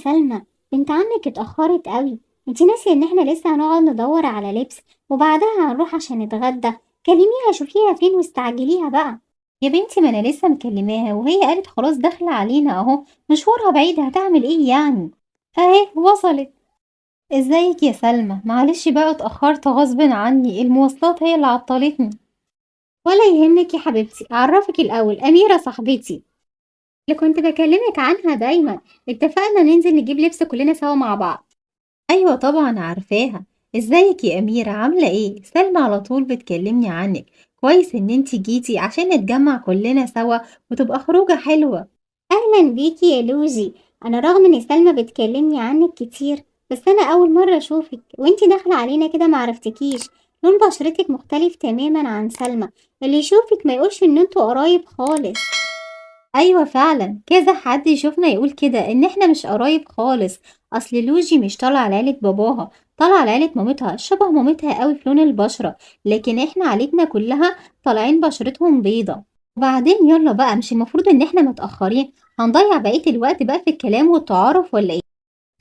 سلمى، بنت عمك اتأخرت قوي. انتي ناسية ان احنا لسه هنقعد ندور على لبس وبعدها هنروح عشان نتغدى. كلميها شوفيها فين واستعجليها بقى. يا بنتي ما انا لسه مكلماها وهي قالت خلاص داخلة علينا اهو، مشوارها بعيد هتعمل ايه يعني. اهي وصلت. ازيك يا سلمى؟ معلش بقى اتأخرت غصب عني، المواصلات هي اللي عطلتني. ولا يهمك يا حبيبتي، اعرفك الاول اميرة صاحبتي اللي كنت بكلمك عنها دايما. اتفقنا ننزل نجيب لبس كلنا سوا مع بعض. ايوه طبعا عارفاها. ازيك يا اميرة؟ عاملة ايه؟ سلمى على طول بتكلمني عنك. كويس ان انتي جيتي عشان نتجمع كلنا سوا وتبقى خروجة حلوة. اهلا بيكي يا لوجي. انا رغم ان سلمى بتكلمني عنك كتير، بس انا اول مرة اشوفك وانتي داخلة علينا كده معرفتكيش. لون بشرتك مختلف تماما عن سلمى، اللي يشوفك ما يقولش ان انتوا قرايب خالص. أيوة فعلا كذا حد يشوفنا يقول كده إن إحنا مش قرايب خالص. أصل لوجي مش طالعة على عيلة باباها، طالعة على عيلة مامتها، شبه مامتها قوي في لون البشرة. لكن إحنا عيلتنا كلها طالعين بشرتهم بيضة. وبعدين يلا بقى، مش المفروض إن إحنا متأخرين؟ هنضيع بقية الوقت بقى في الكلام والتعارف ولا إيه؟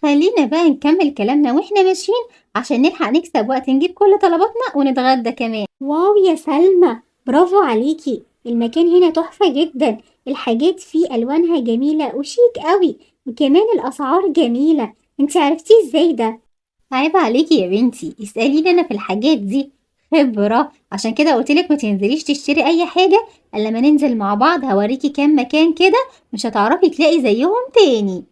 خلينا بقى نكمل كلامنا وإحنا ماشيين عشان نلحق نكسب وقت نجيب كل طلباتنا ونتغدى كمان. واو يا سلمى، برافو عليكي. المكان هنا تحفة جدا، الحاجات فيه ألوانها جميلة وشيك قوي، وكمان الأسعار جميلة. انتي عرفتيه ازاي ده؟ عيب عليكي يا بنتي، اسأليني أنا في الحاجات دي. خبرة، عشان كده قلتلك ما تنزليش تشتري أي حاجة إلا لما ننزل مع بعض. هوريكي كام مكان كده مش هتعرفي تلاقي زيهم تاني.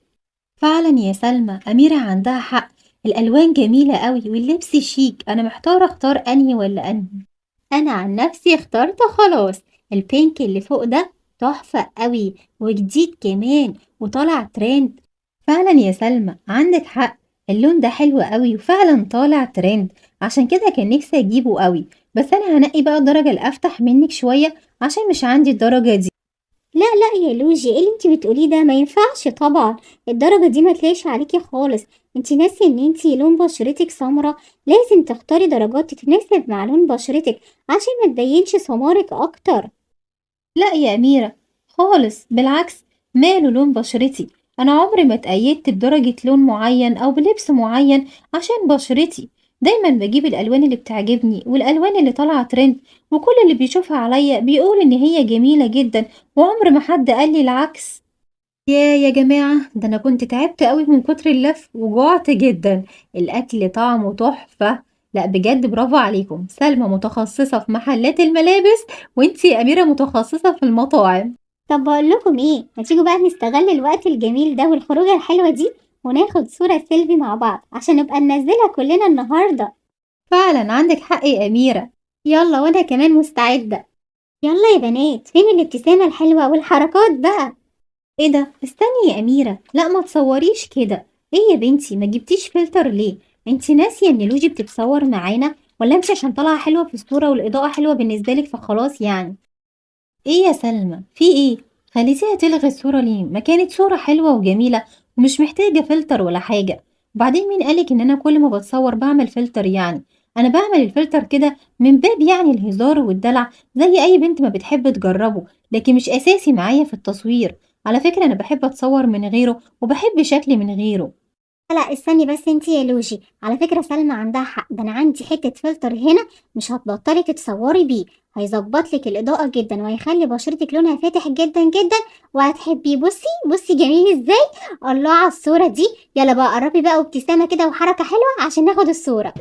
فعلا يا سلمى، أميرة عندها حق. الألوان جميلة قوي واللبس شيك. أنا محتارة اختار أنهي ولا أنهي. أنا عن نفسي اخترت خلاص. البينك اللي فوق ده تحفة قوي وجديد كمان وطالع ترند. فعلا يا سلمى عندك حق، اللون ده حلو قوي وفعلا طالع ترند. عشان كده كان نفسي أجيبه قوي، بس أنا هنقي بقى الدرجة الأفتح منك شوية عشان مش عندي الدرجة دي. لا لا يا لوجي، ايه اللي انتي بتقوليه ده؟ ما ينفعش طبعا. الدرجة دي ما تلاقيش عليكي خالص. انتي ناسي ان انتي لون بشرتك سمرة، لازم تختاري درجات تتناسب مع لون بشرتك عشان ما تبينش سمارك اكتر. لا يا أميرة خالص، بالعكس. ماله لون بشرتي؟ أنا عمري ما اتأيدت بدرجة لون معين أو بلبس معين عشان بشرتي. دايما بجيب الألوان اللي بتعجبني والألوان اللي طالعة ترند، وكل اللي بيشوفها عليا بيقول إن هي جميلة جدا، وعمر ما حد قال لي العكس. يا جماعة، ده أنا كنت تعبت قوي من كتر اللف وجوعت جدا. الأكل طعمه تحفة. لا بجد برافو عليكم، سلمى متخصصة في محلات الملابس وانتي يا أميرة متخصصة في المطاعم. طب بقول لكم ايه، ما تيجوا بقى نستغل الوقت الجميل ده والخروجة الحلوة دي وناخد صورة سيلفي مع بعض عشان نبقى ننزلها كلنا النهاردة. فعلا عندك حق يا أميرة. يلا وأنا كمان مستعدة. يلا يا بنات، فين الابتسامة الحلوة والحركات بقى؟ ايه ده؟ استني يا أميرة، لا ما تصوريش كده. ايه يا بنتي ما جبتيش فلتر ليه؟ انتي ناسية ان لوجي بتتصور معانا؟ ولا انتي عشان طالعة حلوة في الصورة والإضاءة حلوة بالنسبة لك فخلاص يعني؟ ايه يا سلمى في ايه؟ خليتيها تلغي الصورة ليه؟ ما كانت صورة حلوة وجميلة ومش محتاجة فلتر ولا حاجة. وبعدين مين قالك ان انا كل ما بتصور بعمل فلتر يعني؟ انا بعمل الفلتر كده من باب يعني الهزار والدلع، زي اي بنت ما بتحب تجربه، لكن مش اساسي معايا في التصوير. على فكرة انا بحب اتصور من غيره وبحب شكلي من غيره. لا استني بس انتي يا لوجي، على فكرة سلمى عندها حق. ده انا عندي حتة فلتر هنا مش هتبطلي تتصوري بيه، هيظبط لك الإضاءة جدا وهيخلي بشرتك لونها فاتح جدا جدا وهتحبيه. بصي بصي جميل ازاي. الله على الصورة دي. يلا بقى قربي بقى وابتسامة كده وحركة حلوة عشان ناخد الصورة.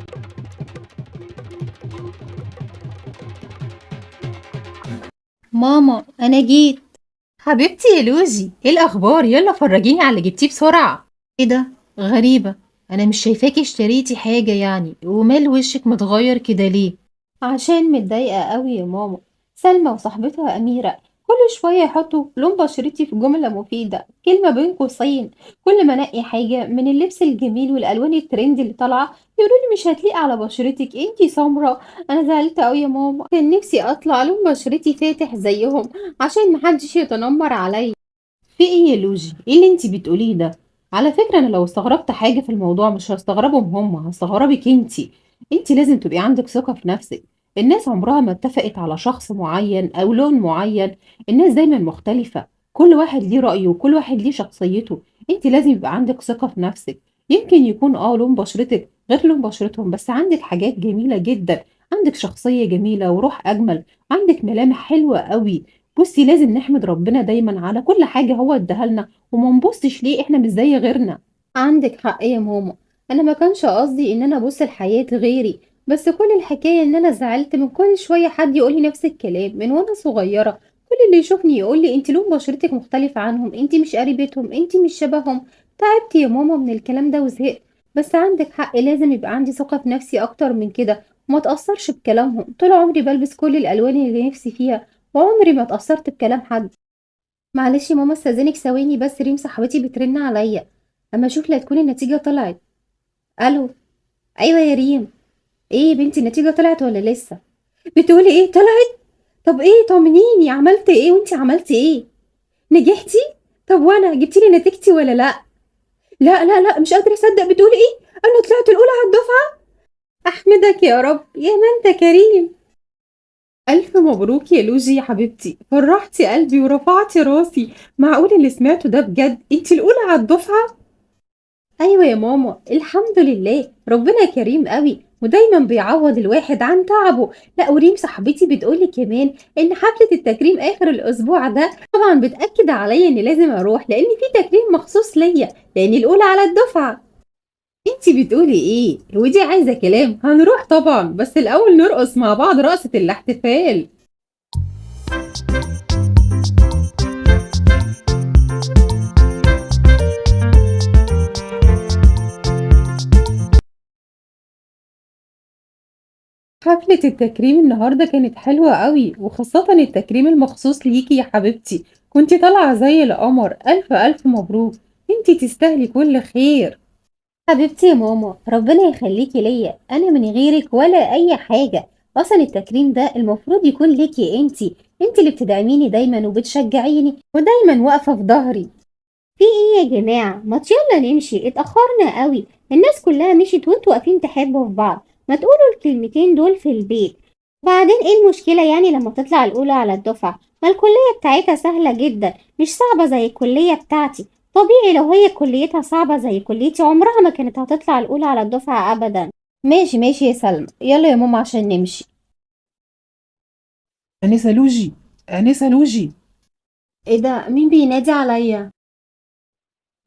ماما انا جيت. حبيبتي يا لوزي، ايه الاخبار؟ يلا فرجيني على اللي جبتيه بسرعه. ايه ده؟ غريبه، انا مش شايفاكي اشتريتي حاجه يعني، ومال وشك متغير كده ليه؟ عشان متضايقه قوي يا ماما. سلمى وصاحبتها اميره كل شويه يحطوا لون بشرتي في جمله مفيده، كلمه بين قوسين. كل ما انقي حاجه من اللبس الجميل والالوان الترند اللي طالعه يقولوا لي مش هتليق على بشرتك، انتي سمرة. انا زعلت قوي يا ماما، كان نفسي اطلع لون بشرتي فاتح زيهم عشان محدش يتنمر عليا. في ايه يا لوجي؟ ايه اللي انتي بتقوليه ده؟ على فكرة انا لو استغربت حاجة في الموضوع مش هستغربهم هم، هستغربك انتي. انتي لازم تبقي عندك ثقة في نفسك. الناس عمرها ما اتفقت على شخص معين او لون معين. الناس دايما مختلفة، كل واحد ليه رأيه وكل واحد ليه شخصيته. أنتِ لازم يبقى عندِك ثقة في نفسِك، يمكن يكون لون بشرتِك غير لون بشرتهم، بس عندِك حاجات جميلة جدًا، عندِك شخصية جميلة وروح أجمل، عندِك ملامح حلوة أوي. بُصّي لازم نحمد ربنا دايمًا على كل حاجة هو ادّاها لنا، وما نبُصّش ليه إحنا مش زي غيرنا. عندِك حق يا ماما، أنا ما كانش قصدي إن أنا أبُص لحياة غيري، بس كل الحكاية إن أنا زعلت من كل شوية حد يقول لي نفس الكلام من وأنا صغيرة، كل اللي يشوفني يقول لي أنتِ لون بشرتِك مختلف عنهم، أنتِ مش قريبتهم، أنتِ مش شبههم، تعبت يا ماما من الكلام ده وزهقت، بس عندِك حق لازم يبقى عندي ثقة في نفسي أكتر من كده، وما اتأثرش بكلامهم، طول عمري بالبس كل الألوان اللي نفسي فيها، وعمري ما اتأثرت بكلام حد. معلش يا ماما استأذنِك ثواني بس ريم صاحبتي بترن عليَّ، أمّا أشوف لا تكون النتيجة طلعت. ألو، أيوه يا ريم، إيه يا بنتي النتيجة طلعت والّا لسه؟ بتقولي إيه طلعت؟ طب إيه طمنيني عملت إيه وأنتِ عملتِ إيه؟ نجحتِ؟ طب وأنا جبتِ لي نتيجتي والّا لأ؟ لا، لا، لأ مش قادرة أصدق بتقولي إيه؟ أنا طلعت الأولى على الدفعة؟ أحمدك يا رب، يا ما أنت كريم. ألف مبروك يا لوجي يا حبيبتي، فرحتِ قلبي ورفعتِ راسي، معقول اللي سمعته ده بجد؟ أنتِ الأولى على الدفعة؟ أيوه يا ماما، الحمد لله، ربنا كريم أوي، ودايمًا بيعوّض الواحد عن تعبه، لأ وريم صاحبتي بتقول لي كمان إن حفلة التكريم آخر الأسبوع ده طبعًا بتأكد عليَّ إني لازم أروح، لإن في تكريم مخصوص ليّا، لإني الأولى على الدفعة. أنتِ بتقولي إيه؟ ودي عايزة كلام، هنروح طبعًا، بس الأول نرقص مع بعض رقصة الاحتفال. حفلة التكريم النهارده كانت حلوة أوي، وخاصةً التكريم المخصوص ليكِ يا حبيبتي، كنتِ طالعة زي القمر، ألف ألف مبروك، أنتِ تستاهلي كل خير. حبيبتي يا ماما، ربنا يخليكِ ليّا، أنا من غيرك ولا أي حاجة، أصلًا التكريم ده المفروض يكون ليكِ أنتِ، أنتِ اللي بتدعميني دايمًا وبتشجعيني ودايمًا واقفة في ضهري. في إيه يا جماعة؟ ما يلا نمشي اتأخرنا قوي، الناس كلها مشيت وانتوا واقفين تحبوا في بعض، ما تقولوا الكلمتين دول في البيت. وبعدين ايه المشكلة يعني لما تطلع الأولى على الدفعة؟ ما الكلية بتاعتها سهلة جدا، مش صعبة زي الكلية بتاعتي. طبيعي لو هي كليتها صعبة زي كليتي عمرها ما كانت هتطلع الأولى على الدفعة أبدا. ماشي ماشي يا سلمى، يلا يا ماما عشان نمشي. أنسة لوجي، أنسة لوجي. ايه ده؟ مين بينادي عليا؟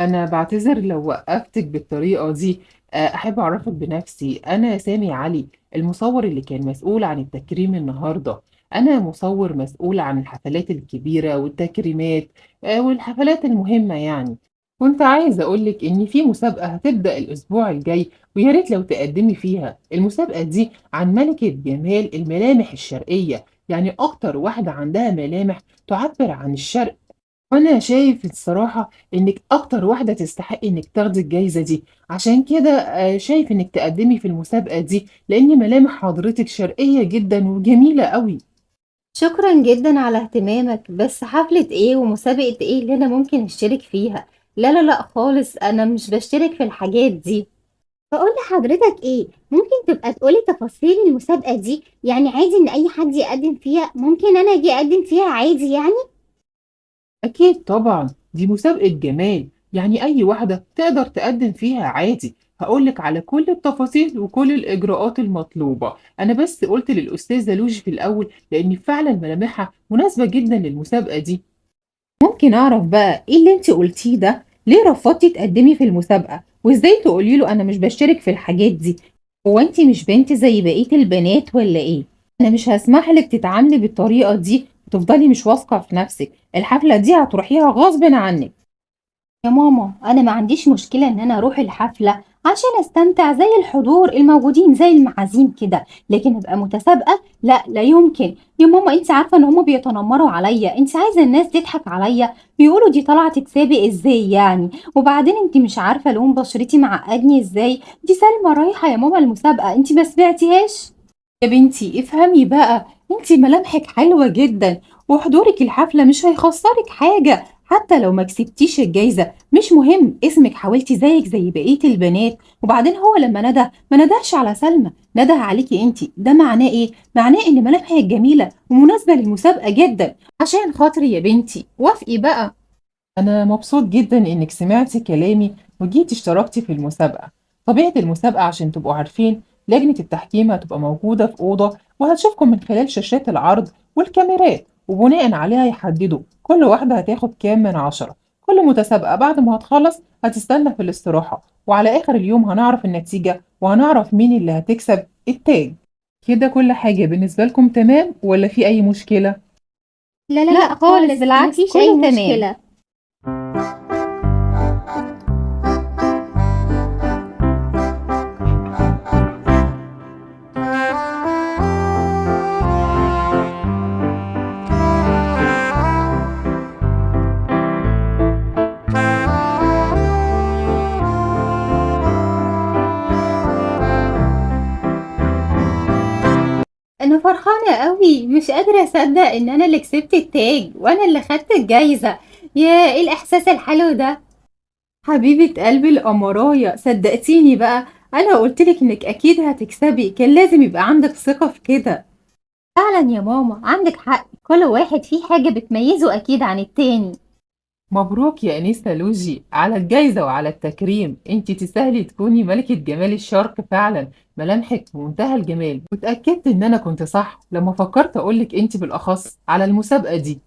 أنا باعتذر لو وقّفتِك بالطريقة دي، أحب أعرّفِك بنفسي، أنا سامي علي، المصوّر اللي كان مسؤول عن التكريم النهارده، أنا مصوّر مسؤول عن الحفلات الكبيرة والتكريمات والحفلات المهمة يعني. كنت عايزة أقول لِك إن في مسابقة هتبدأ الأسبوع الجاي ويا ريت لو تقدّمي فيها، المسابقة دي عن ملكة جمال الملامح الشرقية، يعني أكتر واحدة عندها ملامح تعبّر عن الشرق. وأنا شايف الصراحة إنِّك أكتر واحدة تستحقي إنِّك تاخدي الجايزة دي، عشان كده شايف إنِّك تقدّمي في المسابقة دي، لإن ملامح حضرتِك شرقية جدًا وجميلة أوي. شكرا جدا على اهتمامك، بس حفلة ايه ومسابقة ايه اللي انا ممكن اشترك فيها؟ لا لا لا خالص، انا مش بشترك في الحاجات دي. بقول لحضرتك ايه، ممكن تبقى تقولي تفاصيل المسابقة دي؟ يعني عادي ان اي حد يقدم فيها؟ ممكن انا اجي اقدم فيها عادي يعني؟ أكيد طبعًا، دي مسابقة جمال، يعني أي واحدة تقدر تقدّم فيها عادي. هاقول لِك على كل التفاصيل وكل الإجراءات المطلوبة، أنا بس قُلت للأستاذة لوجي في الأول لإن فعلًا ملامحها مناسبة جدًا للمسابقة دي. ممكن أعرف بقى إيه اللي أنتِ قُلتيه ده؟ ليه رفضتِ تقدّمي في المسابقة؟ وإزاي تقولي له أنا مش باشترك في الحاجات دي؟ هو أنتِ مش بنت زي بقية البنات والّا إيه؟ أنا مش هاسمح لِك تتعاملي بالطريقة دي وتفضلي مش واثقة في نفسِك، الحفلة دي هتروحيها غصبٍ عنِّك. يا ماما انا ما عنديش مشكلة ان انا اروح الحفلة عشان استمتع زي الحضور الموجودين زي المعازيم كده، لكن ابقى متسابقة لا لا يمكن. يا ماما انت عارفة ان هما بيتنمروا عليا، انت عايزة الناس تضحك عليا، بيقولوا دي طالعة تتسابق ازاي يعني؟ وبعدين انت مش عارفة لون بشرتي معقدني ازاي، دي سلمى رايحة يا ماما المسابقة، انت ما سمعتيهاش؟ يا بنتي افهمي بقى، أنتِ ملامحِك حلوة جدًا، وحضورِك الحفلة مش هيخسّرِك حاجة، حتى لو ما كسبتيش الجايزة مش مهم، اسمِك حاولتِ زيِّك زي بقية البنات، وبعدين هو لمّا ندى ما ندهش على سلمى، نده عليكِ أنتِ، ده معناه إيه؟ معناه إن ملامحِك جميلة ومناسبة للمسابقة جدًا، عشان خاطري يا بنتي وافقي بقى. أنا مبسوط جدًا إنِّك سمعتِ كلامي وجيتِ اشتركتِ في المسابقة. طبيعة المسابقة عشان تبقوا عارفين، لجنة التحكيم هتبقى موجودة في أوضة وهتشوفكم من خلال شاشات العرض والكاميرات، وبناءً عليها يحددوا كل واحدة هتاخد كام من 10. كل متسابقة بعد ما هتخلّص هتستنى في الاستراحة، وعلى آخر اليوم هنعرف النتيجة وهنعرف مين اللي هتكسب التاج. كده كل حاجة بالنسبة لكم تمام والّا في أي مشكلة؟ لا لا لأ لا خالص، خالص، بالعكس مفيش أي كله تمام. مشكلة. أنا فرحانة أوي، مش قادرة أصدق إن أنا اللي كسبت التاج وأنا اللي خدت الجايزة. ياه إيه الإحساس الحلو ده! حبيبة قلبي القمراية، صدقتيني بقى، أنا قُلت لِك إنِّك أكيد هتكسبي، كان لازم يبقى عندِك ثقة في كده. فعلا يا ماما عندك حق، كل واحد فيه حاجة بتميزه أكيد عن التاني. مبروك يا أنسة لوجي على الجايزة وعلى التكريم، أنتِ تستاهلي تكوني ملكة جمال الشرق فعلًا، ملامحِك في منتهى الجمال، واتأكدت إن أنا كنت صح لمّا فكرت أقول لِك أنتِ بالأخص على المسابقة دي.